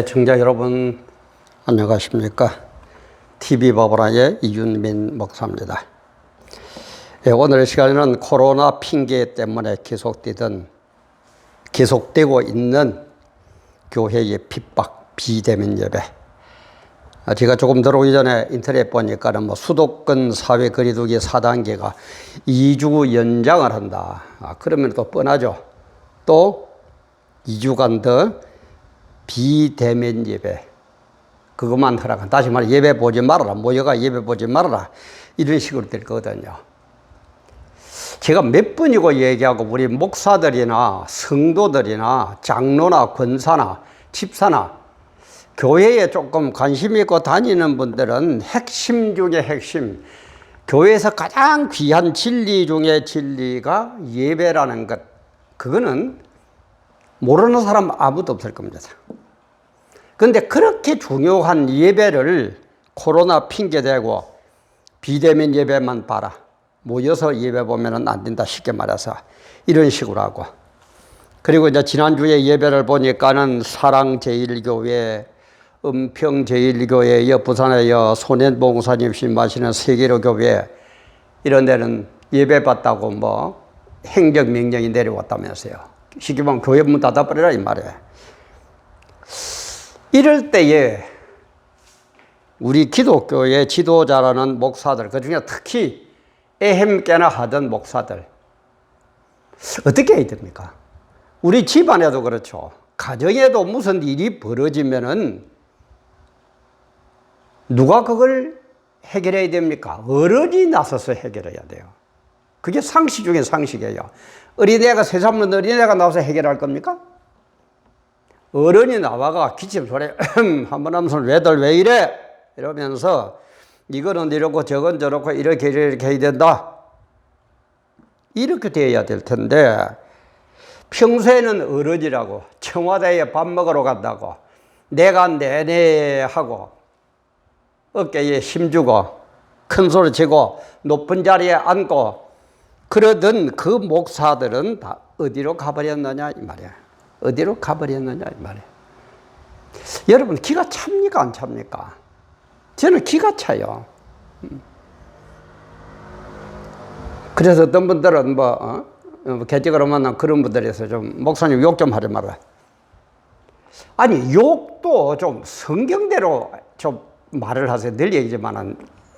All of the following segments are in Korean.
청자 여러분 안녕하십니까? TV 바보라의 이윤민 목사입니다. 오늘 시간에는 코로나 핑계 때문에 계속되고 있는 교회의 핍박, 비대면 예배. 제가 조금 들어오기 전에 인터넷 보니까는 수도권 사회 거리두기 4단계가 2주 연장을 한다. 그러면 또 뻔하죠. 또 2주간 더 비대면 예배. 그것만 허락한. 다시 말해 예배 보지 말아라. 모여가 예배 보지 말아라. 이런 식으로 될 거거든요. 제가 몇 번이고 얘기하고 우리 목사들이나 성도들이나 장로나 권사나 집사나 교회에 조금 관심 있고 다니는 분들은 핵심 중에 핵심, 교회에서 가장 귀한 진리 중에 진리가 예배라는 것, 그거는 모르는 사람 아무도 없을 겁니다. 그런데 그렇게 중요한 예배를 코로나 핑계대고 비대면 예배만 봐라, 모여서 예배 보면은 안 된다, 쉽게 말해서 이런 식으로 하고, 그리고 이제 지난주에 예배를 보니까는 사랑제일교회, 은평제일교회, 부산의 손현봉사님 신마시는 세계로 교회 이런 데는 예배 받다고 행정명령이 내려왔다면서요. 쉽게 보면 교회 문 닫아버리라 이 말이에요. 이럴 때에 우리 기독교의 지도자라는 목사들, 그중에 특히 에헴께나 하던 목사들 어떻게 해야 됩니까? 우리 집안에도 그렇죠. 가정에도 무슨 일이 벌어지면은 누가 그걸 해결해야 됩니까? 어른이 나서서 해결해야 돼요. 그게 상식 중에 상식이에요. 어린애가 세상 없는 어린애가 나와서 해결할 겁니까? 어른이 나와가 기침 소리 한번 하면서 왜들 왜 이래? 이러면서 이거는 이렇고 저건 저렇고 이렇게 해야 된다. 이렇게 돼야 될 텐데 평소에는 어른이라고 청와대에 밥 먹으러 간다고 내가 내내 하고 어깨에 힘주고 큰 소리 치고 높은 자리에 앉고 그러던 그 목사들은 다 어디로 가버렸느냐 이 말이야. 어디로 가버렸느냐 이 말이야. 여러분 기가 찹니까 안 찹니까? 저는 기가 차요. 그래서 어떤 분들은 개직으로 만난 그런 분들에서 좀 목사님 욕 좀 하지 마라. 아니 욕도 좀 성경대로 좀 말을 하세요. 늘 얘기지만은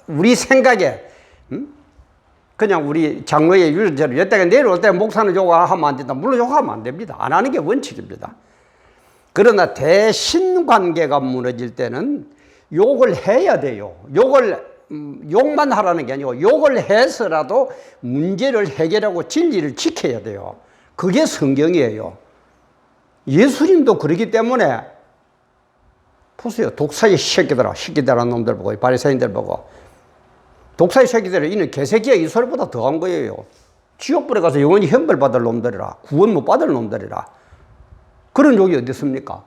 우리 생각에 그냥 우리 장로의 유전자로 여태가 내려올 때 목사는 욕하면 안 된다. 물론 욕하면 안 됩니다. 안 하는 게 원칙입니다. 그러나 대신관계가 무너질 때는 욕을 해야 돼요. 욕만 하라는 게 아니고 욕을 해서라도 문제를 해결하고 진리를 지켜야 돼요. 그게 성경이에요. 예수님도 그러기 때문에 보세요. 독사의 새끼들한 놈들 보고 바리새인들 보고 독사의 새끼들은 이는 개새끼야 이 소리보다 더한 거예요. 지옥불에 가서 영원히 형벌 받을 놈들이라, 구원 못 받을 놈들이라. 그런 욕이 어디 있습니까?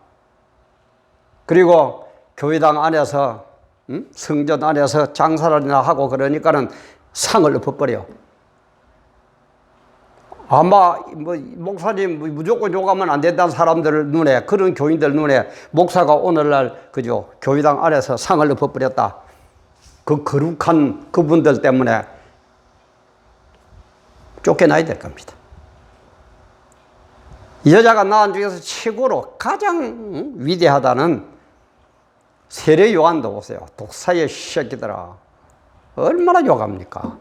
그리고 교회당 안에서 성전 안에서 장사를 하고 그러니까는 상을 엎어버려. 아마 목사님 무조건 욕하면 안 된다는 사람들 눈에, 그런 교인들 눈에 목사가 오늘날 그죠 교회당 안에서 상을 엎어버렸다. 그 거룩한 그분들 때문에 쫓겨나야 될 겁니다. 여자가 낳은 중에서 최고로 가장 위대하다는 세례 요한도 보세요. 독사의 새끼들아. 얼마나 욕합니까?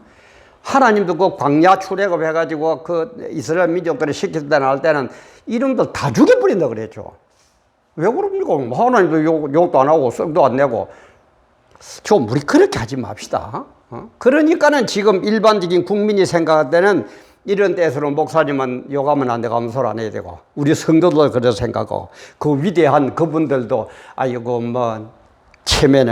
하나님도 그 광야 출애굽 해가지고 그 이스라엘 민족들을 시킬 때나 할 때는 이름들 다 죽여버린다 그랬죠. 왜 그럽니까? 하나님도 욕도 안 하고 썩도 안 내고. 좀 우리 그렇게 하지 맙시다. 그러니까는 지금 일반적인 국민이 생각할 때는 이런 때에서는 목사님은 욕하면 안 되고 아무 소리 안 해야 되고 우리 성도도 그래서 생각하고 그 위대한 그분들도 아이고 체면에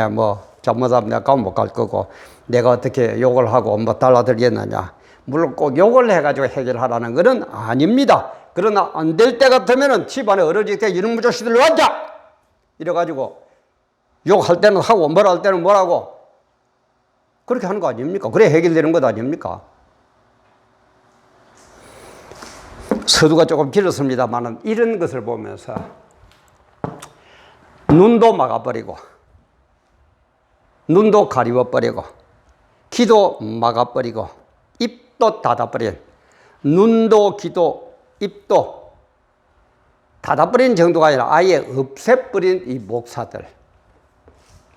잘못하면 내가 못 갈 거고 내가 어떻게 욕을 하고 달라들겠느냐. 물론 꼭 욕을 해가지고 해결하라는 것은 아닙니다. 그러나 안 될 때 같으면은 집안에 어른이 때 이런 무조시들 앉아! 이래가지고 욕할 때는 하고 뭐라 할 때는 뭐라고 그렇게 하는 거 아닙니까? 그래 해결되는 것 아닙니까? 서두가 조금 길었습니다만 이런 것을 보면서 눈도 막아버리고 눈도 가리워버리고 귀도 막아버리고 입도 닫아버린 눈도 귀도 입도 닫아버린 정도가 아니라 아예 없애버린 이 목사들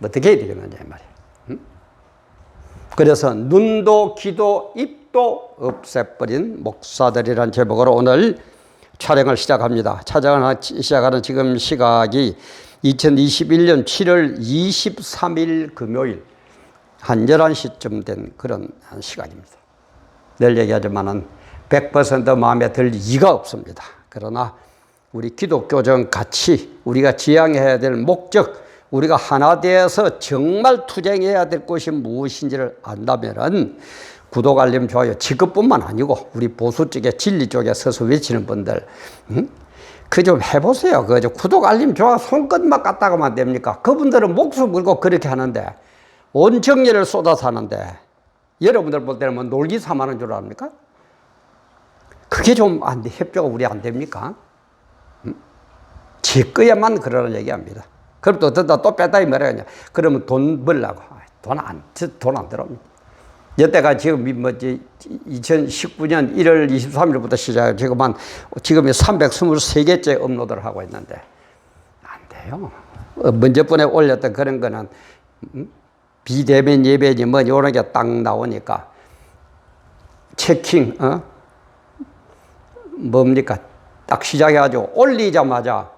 어떻게 해야 되겠느냐 이 말이에요. 그래서 눈도 귀도 입도 없애버린 목사들이라는 제목으로 오늘 촬영을 시작합니다. 촬영을 시작하는 지금 시각이 2021년 7월 23일 금요일 한 11시쯤 된 그런 시각입니다. 늘 얘기하지만은 100% 마음에 들 이가 없습니다. 그러나 우리 기독교적 가치, 우리가 지향해야 될 목적, 우리가 하나 되어서 정말 투쟁해야 될 것이 무엇인지를 안다면은 구독, 알림, 좋아요, 지급뿐만 아니고 우리 보수 쪽에 진리 쪽에 서서 외치는 분들, 그 좀 해보세요. 그 구독, 알림, 좋아요 손끝만 갖다가만 됩니까? 그분들은 목숨 걸고 그렇게 하는데 온 정리를 쏟아서 하는데 여러분들 볼 때는 뭐 놀기 삼하는 줄 압니까? 그게 좀 안 돼. 협조가 우리 안 됩니까? 제 거야만 그러는 얘기합니다. 그럼 또 어쩌다 또 뺐다 이 말이야. 그러면 돈 벌라고. 돈 안 들어옵니다. 여태가 지금 2019년 1월 23일부터 시작해 지금 323개째 업로드를 하고 있는데 안 돼요. 먼저번에 올렸던 그런 거는 비대면 예배니 뭐 이런 게 딱 나오니까 체킹 뭡니까 딱 시작해가지고 올리자마자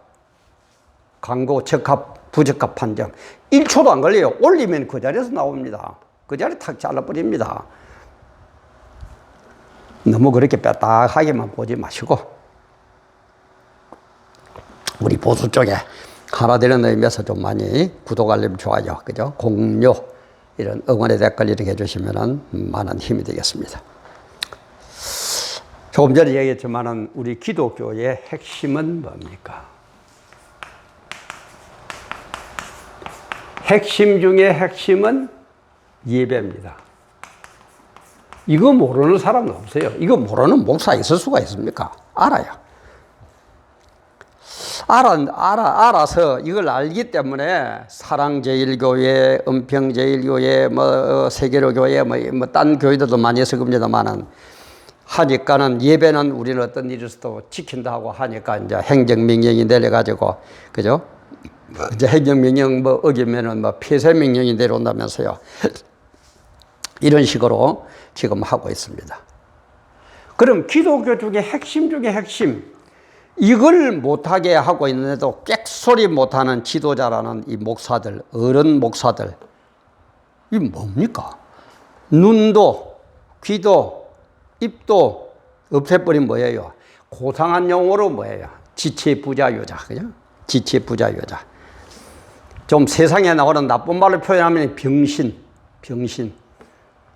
광고 적합 부적합 판정 1초도 안 걸려요. 올리면 그 자리에서 나옵니다. 그 자리 탁 잘라버립니다. 너무 그렇게 빼딱하게만 보지 마시고 우리 보수 쪽에 하나 되는 의미에서 좀 많이 구독, 알림, 좋아요, 그죠? 공유 이런 응원의 댓글 이렇게 해주시면 많은 힘이 되겠습니다. 조금 전에 얘기했지만은 우리 기독교의 핵심은 뭡니까? 핵심 중에 핵심은 예배입니다. 이거 모르는 사람은 없어요. 이거 모르는 목사 있을 수가 있습니까? 알아요. 알아서 이걸 알기 때문에 사랑제일교회, 은평제일교회, 세계로교회, 딴 교회들도 많이 있을 겁니다만은 하니까는 예배는 우리는 어떤 일에서도 지킨다 하고 하니까 이제 행정명령이 내려가지고, 그죠? 이제 행정명령 어기면은 폐쇄명령이 내려온다면서요. 이런 식으로 지금 하고 있습니다. 그럼 기독교 중에 핵심 중에 핵심, 이걸 못하게 하고 있는데도 꽥소리 못하는 지도자라는 이 목사들, 어른 목사들, 이 뭡니까? 눈도, 귀도, 입도 없애버린 뭐예요? 고상한 용어로 뭐예요? 지체부자유자, 그죠? 지체부자유자. 좀 세상에 나오는 나쁜 말로 표현하면 병신.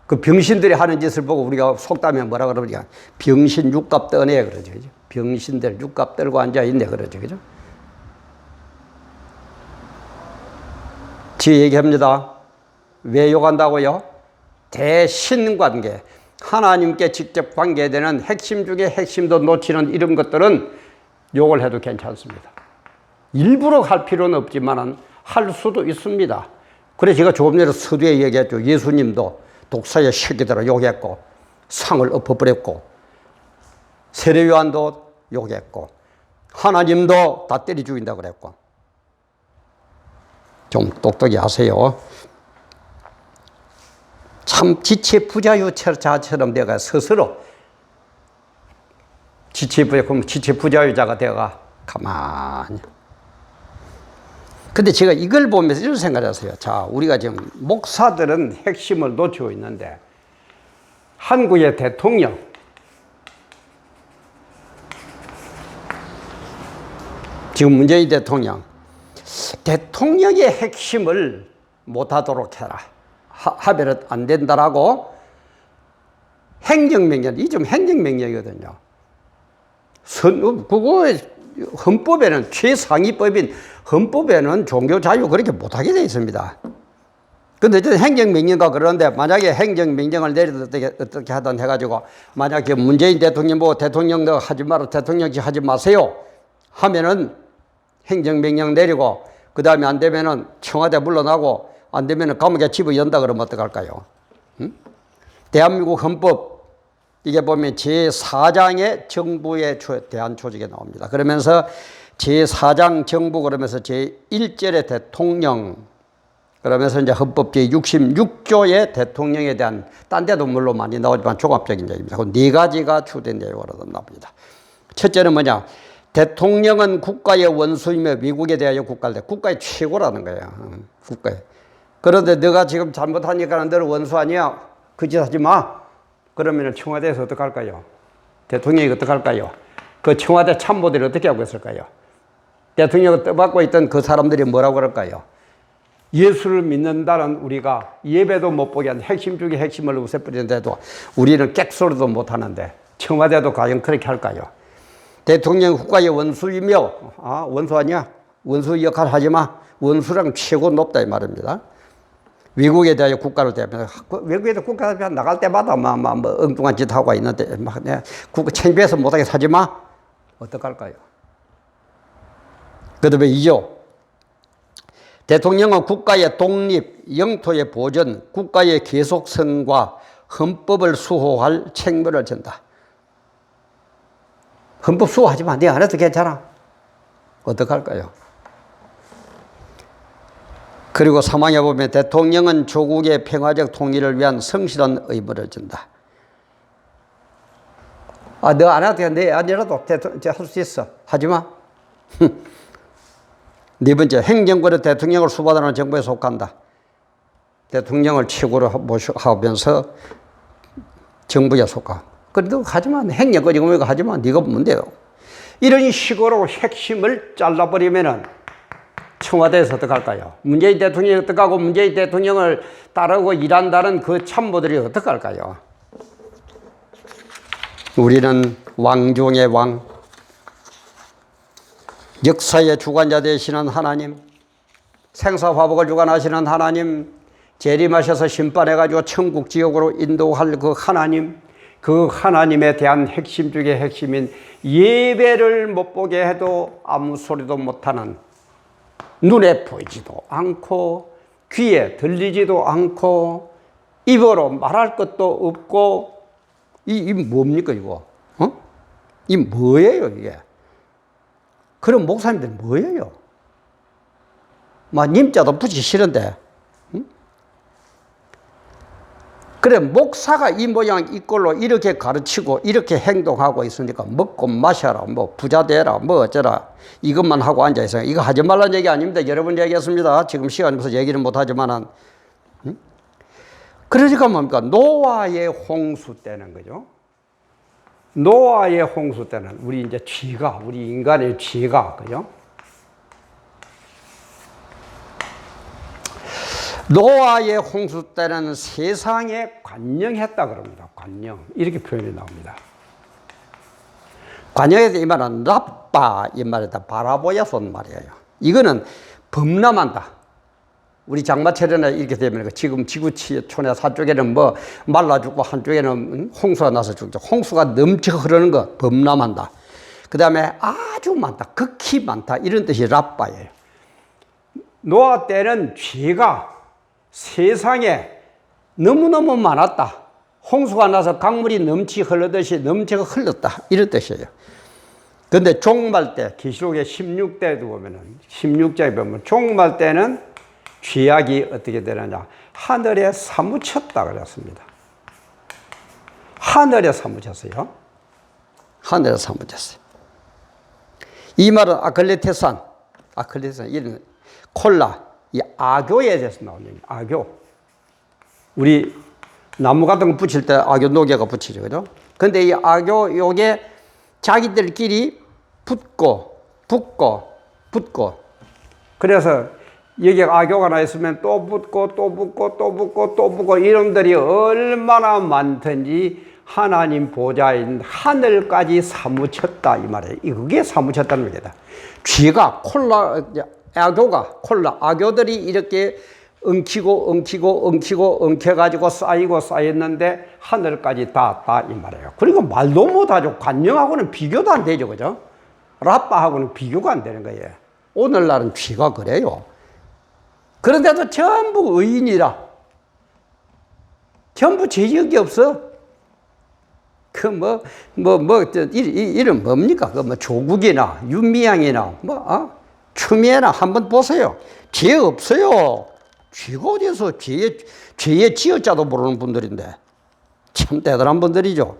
그 병신들이 하는 짓을 보고 우리가 속담에 뭐라 그러냐? 병신 육갑 떠네, 그러죠. 그죠? 병신들 육갑 떨고 앉아있네, 그러죠. 그죠? 지 얘기합니다. 왜 욕한다고요? 대신관계. 하나님께 직접 관계되는 핵심 중에 핵심도 놓치는 이런 것들은 욕을 해도 괜찮습니다. 일부러 할 필요는 없지만 할 수도 있습니다. 그래서 제가 조금 전에 서두에 얘기했죠. 예수님도 독사의 새끼들을 욕했고 상을 엎어버렸고 세례요한도 욕했고 하나님도 다 때려 죽인다고 그랬고 좀 똑똑히 하세요. 참 지체부자유자처럼 내가 스스로 지체부자유자가 되어가 가만히. 근데 제가 이걸 보면서 이런 생각을 했어요. 자, 우리가 지금 목사들은 핵심을 놓치고 있는데 한국의 대통령, 지금 문재인 대통령의 핵심을 못하도록 해라. 하면 안 된다라고 행정명령, 이 좀 행정명령이거든요. 그거 헌법에는 최상위법인 헌법에는 종교자유 그렇게 못하게 되어 있습니다. 근데 이제 행정명령과 그러는데 만약에 행정명령을 내려도 어떻게 하든 해가지고 만약에 문재인 대통령 보고 대통령 너 하지 마라, 대통령 하지 마세요 하면은 행정명령 내리고 그 다음에 안 되면은 청와대 물러나고 안 되면은 감옥에 집어 연다 그러면 어떡할까요? 응? 대한민국 헌법 이게 보면 제4장의 정부에 대한 조직에 나옵니다. 그러면서 제4장 정부 그러면서 제1절의 대통령 그러면서 이제 헌법 제66조의 대통령에 대한 딴 데도 물론 많이 나오지만 종합적인 얘기입니다. 그 네 가지가 주된 내용으로 나옵니다. 첫째는 뭐냐? 대통령은 국가의 원수이며 미국에 대하여 국가의 최고라는 거예요. 국가에. 그런데 너가 지금 잘못하니까 너를 원수 아니야? 그 짓 하지 마. 그러면 청와대에서 어떡할까요? 대통령이 어떡할까요? 그 청와대 참모들이 어떻게 하고 있을까요? 대통령을 떠받고 있던 그 사람들이 뭐라고 그럴까요? 예수를 믿는다는 우리가 예배도 못 보게 한 핵심 중에 핵심을 없애버리는데도 우리는 객소리도 못 하는데 청와대도 과연 그렇게 할까요? 대통령 국가의 원수이며 원수 아니야? 원수 역할 하지 마. 원수랑 최고 높다 이 말입니다. 외국에 대하여 국가를 대하면서 외국에도 국가 대표 나갈 때마다 뭐 엉뚱한 짓 하고 있는데 막 국가 창피해서 못하게 사지 마. 어떡할까요? 그다음에 2조. 대통령은 국가의 독립, 영토의 보전, 국가의 계속성과 헌법을 수호할 책무를 진다. 헌법 수호하지 마. 네가 안 해도 괜찮아. 어떡할까요? 그리고 3항에 보면 대통령은 조국의 평화적 통일을 위한 성실한 의무를 진다. 너 안 해도 돼. 내 아니라도 할 수 있어. 하지 마. 네 번째, 행정권은 대통령을 수반하는 정부에 속한다. 대통령을 최고로 모셔하면서 정부에 속하. 그래도 하지만 행정권이고 뭐고 하지만 네가 뭔데요? 이런 식으로 핵심을 잘라버리면은 청와대에서 어떡할까요? 문재인 대통령이 어떡하고 문재인 대통령을 따르고 일한다는 그 참모들이 어떡할까요? 우리는 왕 중의 왕, 역사의 주관자 되시는 하나님, 생사화복을 주관하시는 하나님, 재림하셔서 심판해가지고 천국 지옥으로 인도할 그 하나님, 그 하나님에 대한 핵심 중의 핵심인 예배를 못 보게 해도 아무 소리도 못하는, 눈에 보이지도 않고 귀에 들리지도 않고 입으로 말할 것도 없고 이 뭡니까 이거? 이 뭐예요 이게? 그럼 목사님들 뭐예요? 막 님자도 붙이기 싫은데. 그래 목사가 이 모양 이 꼴로 이렇게 가르치고 이렇게 행동하고 있으니까 먹고 마셔라 뭐 부자 되라 뭐 어쩌라 이것만 하고 앉아있어요. 이거 하지 말라는 얘기 아닙니다. 여러분 얘기했습니다. 지금 시간이 없어서 얘기를 못하지만은 그러니까 뭡니까? 노아의 홍수 때는 거죠. 노아의 홍수 때는 우리 이제 죄가 우리 인간의 죄가 그죠? 노아의 홍수 때는 세상에 관영했다 그럽니다. 관영. 이렇게 표현이 나옵니다. 관영에서 이 말은 나빠 이 말이다. 바라보야서 말이에요. 이거는 범람한다. 우리 장마철에는 이렇게 되면 지금 지구촌에 한쪽에는 뭐 말라 죽고 한쪽에는 홍수가 나서 죽죠. 홍수가 넘쳐 흐르는 거 범람한다. 그 다음에 아주 많다. 극히 많다. 이런 뜻이 라빠예요. 노아 때는 죄가 세상에 너무너무 많았다. 홍수가 나서 강물이 넘쳐 흘렀다. 이런 뜻이에요. 근데 종말 때, 계시록의 16대도 보면은, 16장에 보면, 종말 때는 죄악이 어떻게 되느냐. 하늘에 사무쳤다 그랬습니다. 하늘에 사무쳤어요. 하늘에 사무쳤어요. 이 말은 아클레테산, 이런 콜라, 이 악교에 대해서 나오는 악교. 우리 나무 같은 거 붙일 때 악교 녹여가 붙이죠. 그죠? 근데 이 악교, 요게 자기들끼리 붙고. 그래서 여기 악교가 나 있으면 또 붙고, 이놈들이 얼마나 많든지 하나님 보좌인 하늘까지 사무쳤다. 이 말이에요. 그게 사무쳤다는 겁니다. 죄가 악교들이 이렇게 엉켜가지고 쌓였는데 하늘까지 닿았다 이 말이에요. 그리고 말도 못하죠. 관령하고는 비교도 안 되죠. 그죠? 라빠하고는 비교가 안 되는 거예요. 오늘날은 쥐가 그래요. 그런데도 전부 의인이라. 전부 죄지은 게 없어. 이름 뭡니까? 조국이나 윤미향이나 추미애나 한번 보세요. 죄 없어요. 죄가 어디서 죄의 지어자도 모르는 분들인데 참 대단한 분들이죠.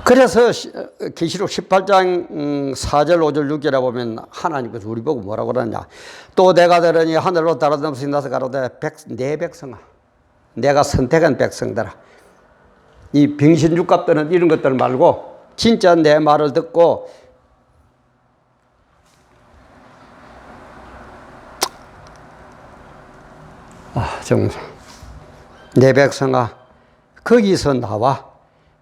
그래서 계시록 18장 4절 5절 6절에 보면 하나님께서 우리 보고 뭐라고 그러냐. 또 내가 들으니 하늘로 달아넘어서 나서 가로되 내 백성아 내가 선택한 백성들아 이 병신죽갑들은 이런 것들 말고 진짜 내 말을 듣고 정말 내 백성아 거기서 나와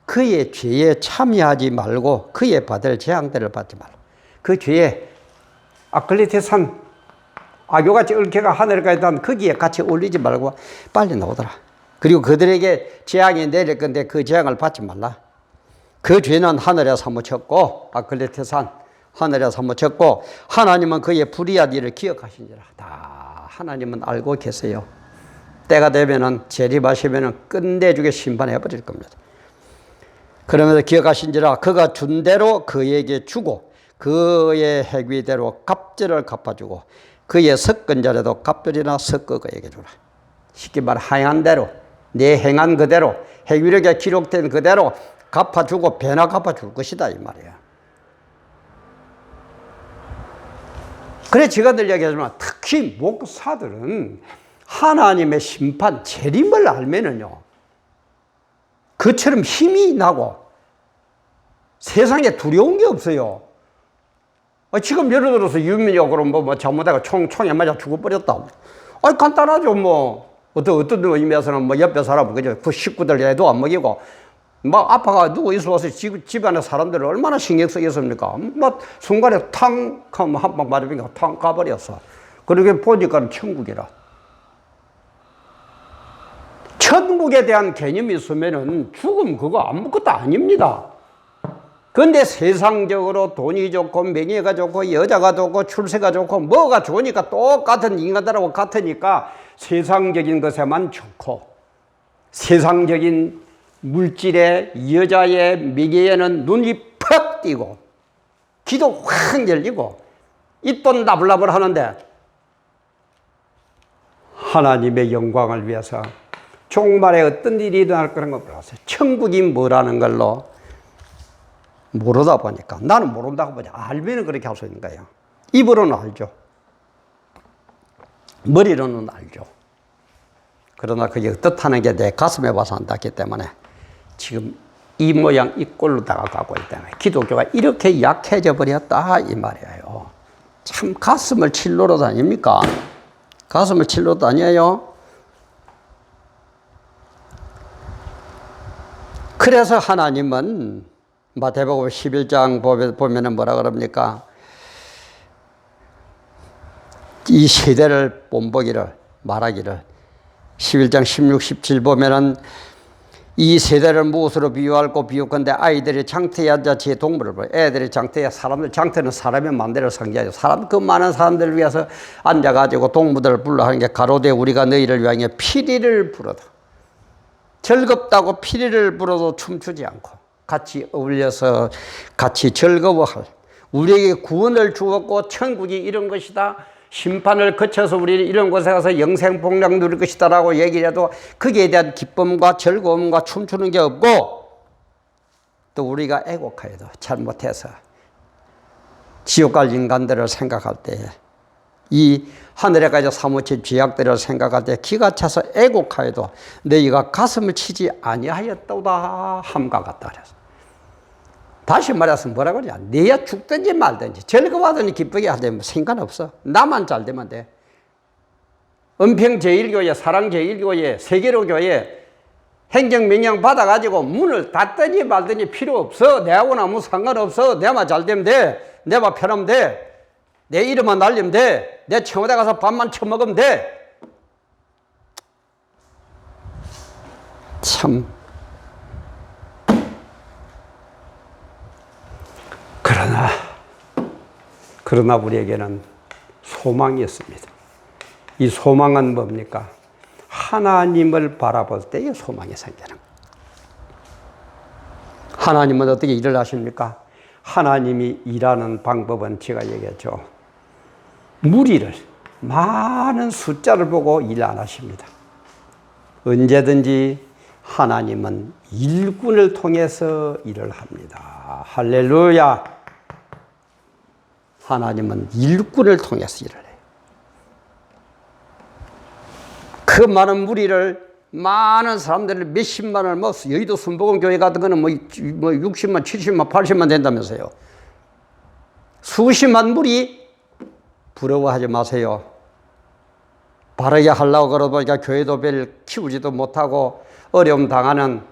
그의 죄에 참여하지 말고 그의 받을 재앙들을 받지 말라. 그 죄에 아클레테산 악교같이 얽혀가 하늘까지 단 거기에 같이 올리지 말고 빨리 나오더라. 그리고 그들에게 재앙이 내릴 건데 그 재앙을 받지 말라. 그 죄는 하늘에 사무쳤고 아클레테산 하늘에 사무쳤고 하나님은 그의 불의한 일을 기억하시니라. 다 하나님은 알고 계세요. 때가 되면은 재림하시면은 끝내주게 심판해 버릴 겁니다. 그러면서 기억하신지라 그가 준 대로 그에게 주고 그의 행위대로 갑절을 갚아주고 그의 섞은 자라도 갑절이나 섞어 그에게 주라. 쉽게 말해 행한 대로 내 행한 그대로 행위력에 기록된 그대로 갚아주고 배나 갚아줄 것이다 이 말이야. 그래 제가 늘 얘기하지만 특히 목사들은 하나님의 심판 재림을 알면은요 그처럼 힘이 나고 세상에 두려운 게 없어요. 지금 예를 들어서 유민혁으로 잘못하고 총에 맞아 죽어버렸다. 간단하죠. 어떤 의미에서는 옆에 사람, 그죠? 그 식구들 애도 안 먹이고, 아빠가 누구 있어서 집안의 사람들을 얼마나 신경 쓰겠습니까? 순간에 탕 하면 한 방 맞으니까 탕 가버렸어. 그러게 보니까 천국이라. 천국에 대한 개념이 있으면은 죽음 그거 아무것도 아닙니다. 그런데 세상적으로 돈이 좋고 명예가 좋고 여자가 좋고 출세가 좋고 뭐가 좋으니까 똑같은 인간들하고 같으니까 세상적인 것에만 좋고 세상적인 물질의 여자의 명예에는 눈이 퍽 띄고 귀도 확 열리고 입도 나불나불 하는데 하나님의 영광을 위해서 종말에 어떤 일이 일어날 거라는 걸 몰랐어요. 천국이 뭐라는 걸로 모르다 보니까 나는 모른다고 보지 알면 그렇게 할 수 있는 거예요. 입으로는 알죠. 머리로는 알죠. 그러나 그게 어떻다는 게 내 가슴에 와서 안닿기 때문에 지금 이 모양 이 꼴로 다가가고 있다는 기독교가 이렇게 약해져 버렸다 이 말이에요. 참 가슴을 칠러러 다닙니까? 가슴을 칠러러 다녀요. 그래서 하나님은 마태복음 11장 보면은 뭐라 그럽니까? 이 세대를 본보기를 말하기를 11장 16, 17 보면은 이 세대를 무엇으로 비유할고 비유컨대 아이들이 장터에 앉아 제 동물을 보여. 애들이 장터에 장터는 사람의 마음대로 상징하죠. 그 많은 사람들을 위해서 앉아가지고 동무들을 불러 하는 게 가로되 우리가 너희를 위하여 피리를 부르다. 즐겁다고 피리를 불어도 춤추지 않고 같이 어울려서 같이 즐거워할 우리에게 구원을 주었고 천국이 이런 것이다. 심판을 거쳐서 우리는 이런 곳에 가서 영생복락 누릴 것이다 라고 얘기를 해도 거기에 대한 기쁨과 즐거움과 춤추는 게 없고 또 우리가 애곡하여도 잘못해서 지옥 갈 인간들을 생각할 때 이 하늘에까지 사무친 죄악들을 생각할 때 기가 차서 애곡하여도 너희가 가슴을 치지 아니하였도다 함과 같다 그랬어. 다시 말해서 뭐라 그러냐. 너희가 죽든지 말든지 즐거워하든지 기쁘게 하든지 상관없어. 나만 잘 되면 돼. 은평 제1교회 사랑 제1교회 세계로교회 행정명령 받아가지고 문을 닫든지 말든지 필요 없어. 내하고는 아무 상관없어. 내만 잘 되면 돼. 내만 편하면 돼. 내 이름만 날리면 돼. 내 청와대 가서 밥만 처먹으면 돼. 참. 그러나 우리에게는 소망이 있습니다. 이 소망은 뭡니까? 하나님을 바라볼 때의 소망이 생기는 거예요. 하나님은 어떻게 일을 하십니까? 하나님이 일하는 방법은 제가 얘기했죠. 무리를, 많은 숫자를 보고 일 안 하십니다. 언제든지 하나님은 일꾼을 통해서 일을 합니다. 할렐루야. 하나님은 일꾼을 통해서 일을 해요. 그 많은 무리를, 많은 사람들을 몇십만을 여의도 순복음교회 같은 거는 60만, 70만, 80만 된다면서요. 수십만 무리 부러워하지 마세요. 바르게 하려고 그러보니까 교회도 별 키우지도 못하고 어려움 당하는,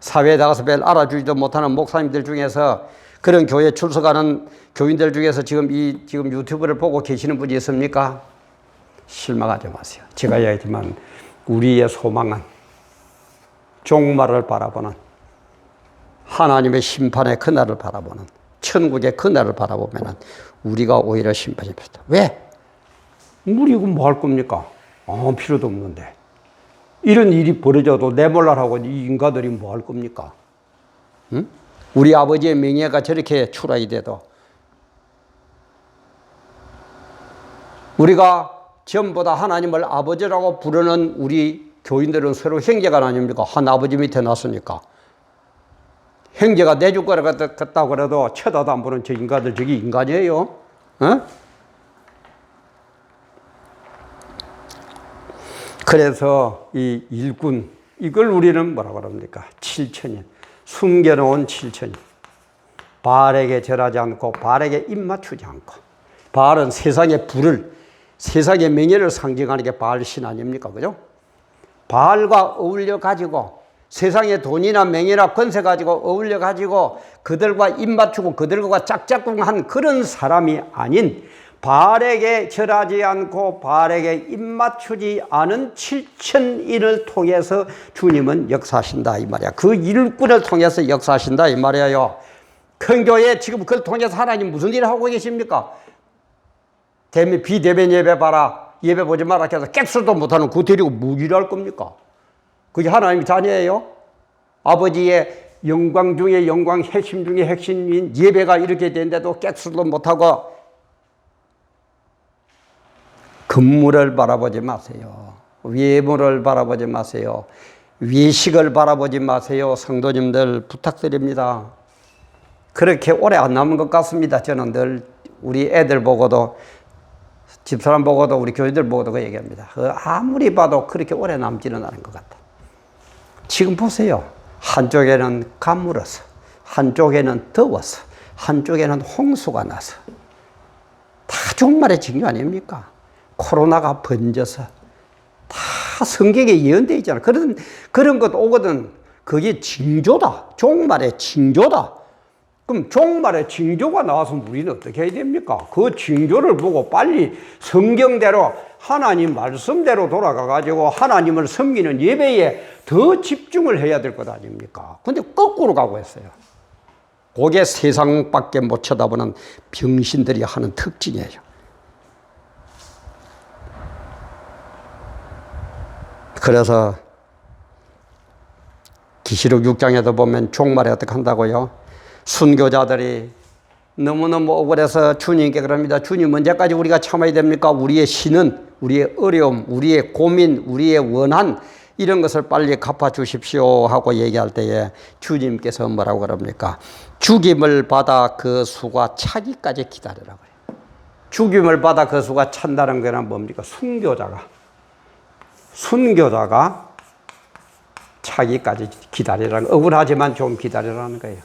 사회에 나가서 별 알아주지도 못하는 목사님들 중에서, 그런 교회에 출석하는 교인들 중에서 지금 유튜브를 보고 계시는 분이 있습니까? 실망하지 마세요. 제가 이야기했지만 우리의 소망은 종말을 바라보는, 하나님의 심판의 그날을 바라보는, 천국의 그날을 바라보면 우리가 오히려 심판이 필요하다. 왜? 우리가 뭐 할 겁니까? 아무 필요도 없는데. 이런 일이 벌어져도 내몰라라고 이 인간들이 뭐 할 겁니까? 응? 우리 아버지의 명예가 저렇게 추락이 돼도 우리가 전부 다 하나님을 아버지라고 부르는 우리 교인들은 서로 형제가 아닙니까? 한 아버지 밑에 났으니까. 형제가 내줄 거라 같다고 그래도 쳐다도 안 보는 저 인간들, 저게 인간이에요? 어? 그래서 이 일꾼, 이걸 우리는 뭐라고 합니까? 칠천인. 숨겨놓은 칠천인. 바알에게 절하지 않고 바알에게 입 맞추지 않고. 바알은 세상의 불을, 세상의 명예를 상징하는 게 바알 신 아닙니까? 그죠? 바알과 어울려 가지고 세상의 돈이나 명예나 권세 가지고 어울려 가지고 그들과 입 맞추고 그들과 짝짝꿍한 그런 사람이 아닌, 바알에게 절하지 않고 바알에게 입 맞추지 않은 칠천인을 통해서 주님은 역사하신다 이 말이야. 그 일꾼을 통해서 역사하신다 이 말이에요. 큰 교회 지금 그걸 통해서 하나님 무슨 일을 하고 계십니까? 비대면 예배 봐라, 예배 보지 마라 해서 객수도 못하는 그 데리고 뭐 일을 할 겁니까? 그게 하나님 자녀예요? 아버지의 영광 중에 영광, 핵심 중에 핵심인 예배가 이렇게 되는데도 객수도 못하고. 건물을 바라보지 마세요. 외모를 바라보지 마세요. 외식을 바라보지 마세요. 성도님들 부탁드립니다. 그렇게 오래 안 남은 것 같습니다. 저는 늘 우리 애들 보고도, 집사람 보고도, 우리 교인들 보고도 그 얘기합니다. 아무리 봐도 그렇게 오래 남지는 않은 것 같다. 지금 보세요. 한쪽에는 가물어서, 한쪽에는 더워서, 한쪽에는 홍수가 나서. 다 종말의 징조 아닙니까? 코로나가 번져서 다 성경에 예언되어 있잖아. 그런 것 오거든. 그게 징조다. 종말의 징조다. 그럼 종말의 징조가 나와서 우리는 어떻게 해야 됩니까? 그 징조를 보고 빨리 성경대로, 하나님 말씀대로 돌아가가지고 하나님을 섬기는 예배에 더 집중을 해야 될 것 아닙니까? 근데 거꾸로 가고 있어요. 그게 세상밖에 못 쳐다보는 병신들이 하는 특징이에요. 그래서 계시록 6장에도 보면 종말에 어떻게 한다고요? 순교자들이 너무너무 억울해서 주님께 그럽니다. 주님, 언제까지 우리가 참아야 됩니까? 우리의 신은, 우리의 어려움, 우리의 고민, 우리의 원한, 이런 것을 빨리 갚아주십시오 하고 얘기할 때에 주님께서 뭐라고 그럽니까? 죽임을 받아 그 수가 차기까지 기다리라고 해요. 죽임을 받아 그 수가 찬다는 거는 뭡니까? 순교자가 차기까지 기다리라는, 억울하지만 좀 기다리라는 거예요.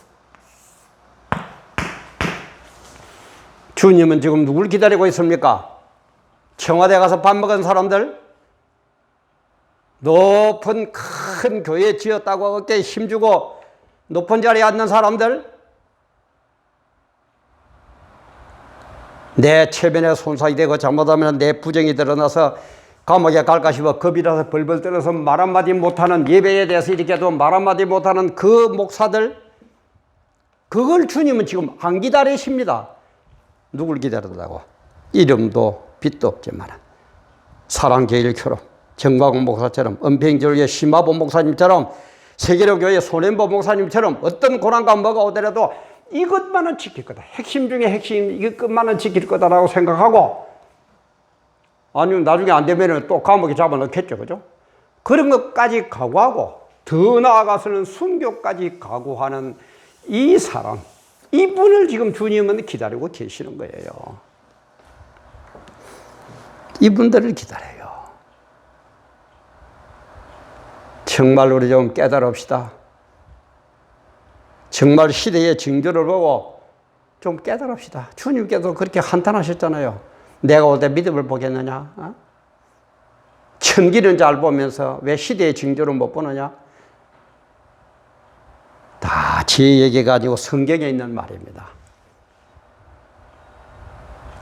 주님은 지금 누굴 기다리고 있습니까? 청와대 가서 밥 먹은 사람들? 높은 큰 교회 지었다고 어깨에 힘주고 높은 자리에 앉는 사람들? 내 체면에 손상이 되고 잘못하면 내 부정이 드러나서 감옥에 갈까 싶어 겁이 나서 벌벌 떨어서 말 한마디 못하는, 예배에 대해서 이렇게도 말 한마디 못하는 그 목사들, 그걸 주님은 지금 안 기다리십니다. 누굴 기다린다고? 이름도 빛도 없지만 사랑제일처럼, 정광훈 목사처럼, 은평교회 심화보 목사님처럼, 세계로교회 손현보 목사님처럼 어떤 고난과 뭐가 오더라도 이것만은 지킬 거다, 핵심 중에 핵심 이것만은 지킬 거다라고 생각하고, 아니면 나중에 안 되면 또 감옥에 잡아넣겠죠, 그죠? 그런 것까지 각오하고 더 나아가서는 순교까지 각오하는 이 사람, 이분을 지금 주님은 기다리고 계시는 거예요. 이분들을 기다려요. 정말 우리 좀 깨달읍시다. 정말 시대의 징조를 보고 좀 깨달읍시다. 주님께서 그렇게 한탄하셨잖아요. 내가 올 때 믿음을 보겠느냐? 어? 천기는 잘 보면서 왜 시대의 징조를 못 보느냐? 다 제 얘기가 아니고 성경에 있는 말입니다.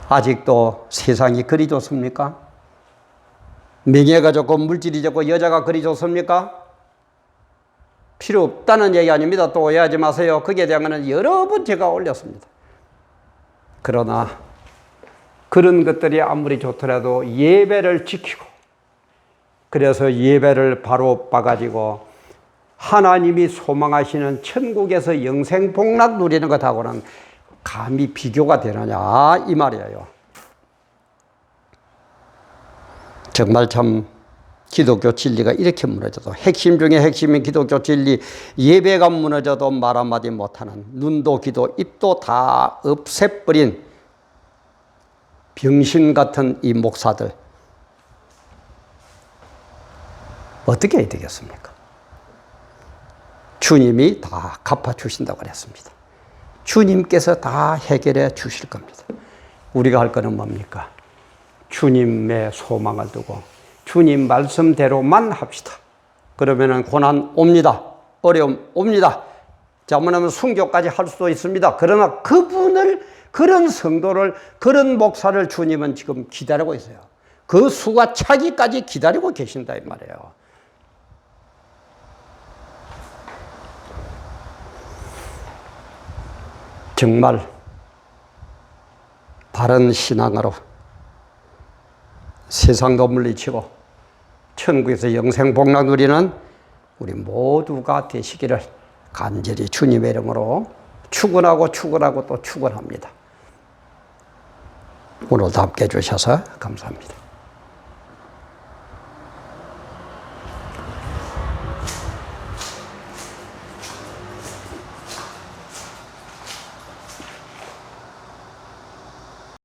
아직도 세상이 그리 좋습니까? 명예가 좋고 물질이 좋고 여자가 그리 좋습니까? 필요 없다는 얘기 아닙니다. 또 오해하지 마세요. 거기에 대한 것은 여러 번 제가 올렸습니다. 그러나 그런 것들이 아무리 좋더라도 예배를 지키고, 그래서 예배를 바로 봐가지고 하나님이 소망하시는 천국에서 영생 복락 누리는 것하고는 감히 비교가 되느냐 이 말이에요. 정말 참 기독교 진리가 이렇게 무너져도, 핵심 중에 핵심인 기독교 진리, 예배가 무너져도 말 한마디 못하는, 눈도 귀도 입도 다 없애버린 병신 같은 이 목사들 어떻게 해야 되겠습니까? 주님이 다 갚아주신다고 그랬습니다. 주님께서 다 해결해 주실 겁니다. 우리가 할 거는 뭡니까? 주님의 소망을 두고 주님 말씀대로만 합시다. 그러면은 고난 옵니다. 어려움 옵니다. 잘못하면 순교까지 할 수도 있습니다. 그러나 그분을, 그런 성도를, 그런 목사를 주님은 지금 기다리고 있어요. 그 수가 차기까지 기다리고 계신다 이 말이에요. 정말 바른 신앙으로 세상도 물리치고 천국에서 영생 복락 누리는 우리 모두가 되시기를 간절히 주님의 이름으로 축원하고 축원하고 또 축원합니다. 오늘도 함께 해주셔서 감사합니다.